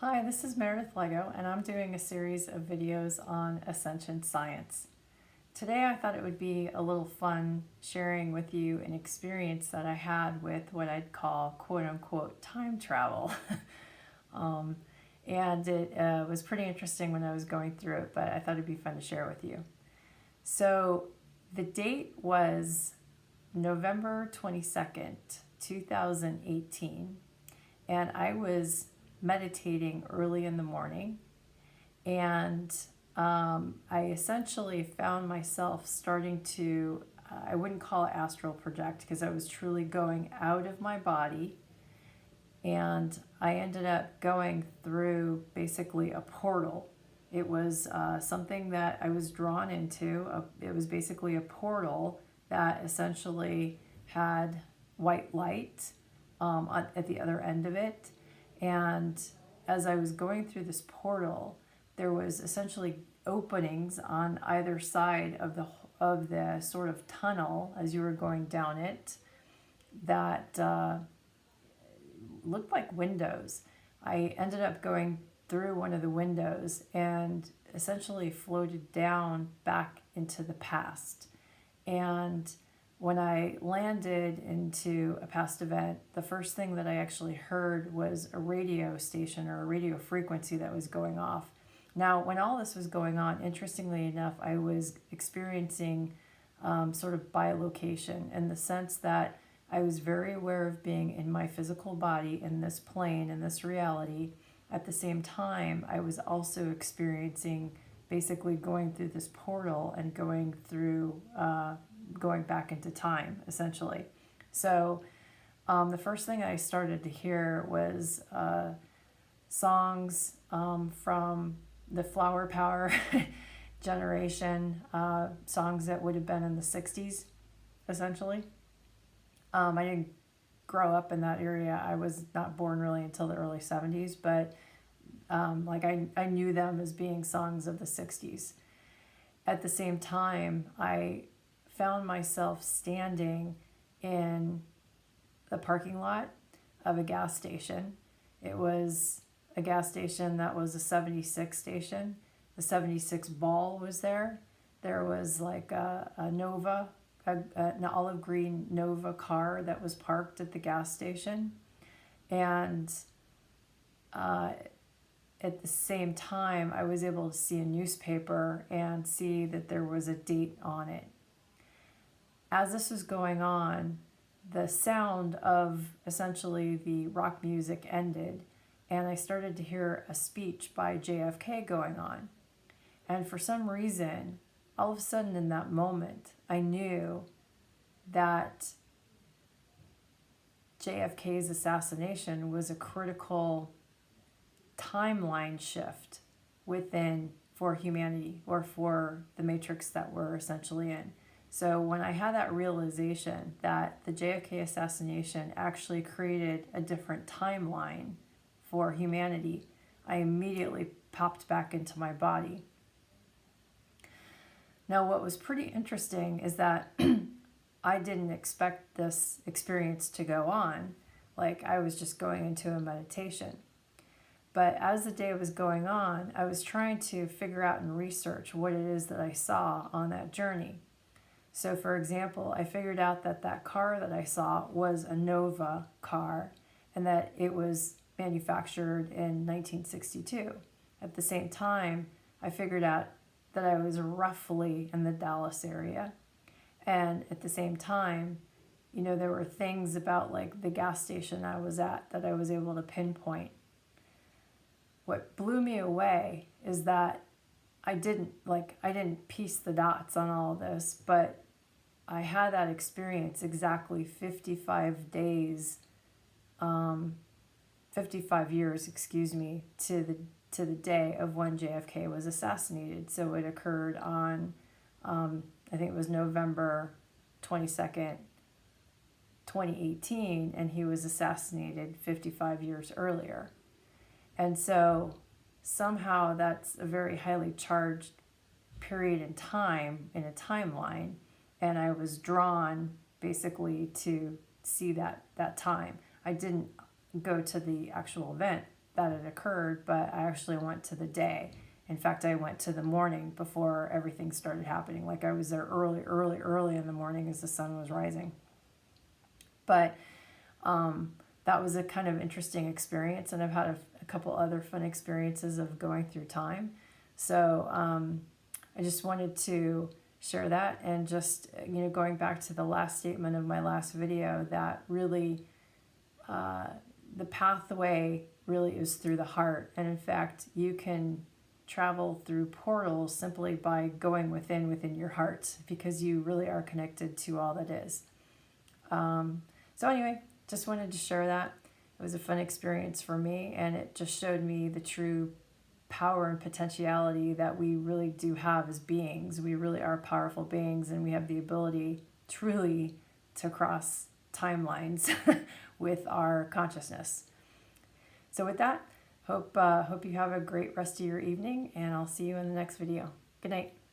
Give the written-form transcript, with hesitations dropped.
Hi, this is Meredith Lego, and I'm doing a series of videos on Ascension science. Today I thought it would be a little fun sharing with you an experience that I had with what I'd call quote-unquote time travel. um, and it was pretty interesting when I was going through it, but I thought it'd be fun to share with you. So the date was November 22nd, 2018, and I was meditating early in the morning, and I essentially found myself starting to, I wouldn't call it astral project because I was truly going out of my body, and I ended up going through basically a portal. It was something that I was drawn into. It was basically a portal that essentially had white light at the other end of it. And as I was going through this portal, there was essentially openings on either side of the sort of tunnel as you were going down it that looked like windows. I ended up going through one of the windows and essentially floated down back into the past. And when I landed into a past event, the first thing that I actually heard was a radio station or a radio frequency that was going off. Now, when all this was going on, interestingly enough, I was experiencing sort of bilocation in the sense that I was very aware of being in my physical body in this plane, in this reality. At the same time, I was also experiencing basically going through this portal and going through going back into time, essentially. So the first thing I started to hear was songs from the Flower Power generation, songs that would have been in the 60s, essentially. I didn't grow up in that area. I was not born really until the early 70s, but I knew them as being songs of the 60s. At the same time, I found myself standing in the parking lot of a gas station. It was a gas station that was a 76 station. The 76 ball was there. There was like a Nova, an olive green Nova car that was parked at the gas station. And at the same time, I was able to see a newspaper and see that there was a date on it. As this was going on, the sound of essentially the rock music ended, and I started to hear a speech by JFK going on. And for some reason, all of a sudden in that moment, I knew that JFK's assassination was a critical timeline shift for humanity, or for the matrix that we're essentially in. So when I had that realization that the JFK assassination actually created a different timeline for humanity, I immediately popped back into my body. Now, what was pretty interesting is that I didn't expect this experience to go on. Like, I was just going into a meditation. But as the day was going on, I was trying to figure out and research what it is that I saw on that journey. So for example, I figured out that that car that I saw was a Nova car and that it was manufactured in 1962. At the same time, I figured out that I was roughly in the Dallas area. And at the same time, there were things about like the gas station I was at that I was able to pinpoint. What blew me away is that I didn't piece the dots on all of this, but I had that experience exactly 55 days, 55 years, to the day of when JFK was assassinated. So it occurred on, I think it was November 22nd, 2018, and he was assassinated 55 years earlier. And so somehow that's a very highly charged period in time in a timeline, and I was drawn basically to see that time. I didn't go to the actual event that had occurred, but I actually went to the day. In fact, I went to the morning before everything started happening. Like I was there early in the morning as the sun was rising. But that was a kind of interesting experience, and I've had a couple other fun experiences of going through time. So I just wanted to share that, and just going back to the last statement of my last video, that really the pathway really is through the heart, and in fact you can travel through portals simply by going within your heart, because you really are connected to all that is. So anyway, just wanted to share that. It was a fun experience for me, and it just showed me the true power and potentiality that we really do have as beings. We really are powerful beings, and we have the ability truly to cross timelines with our consciousness. So with that, hope you have a great rest of your evening, and I'll see you in the next video. Good night.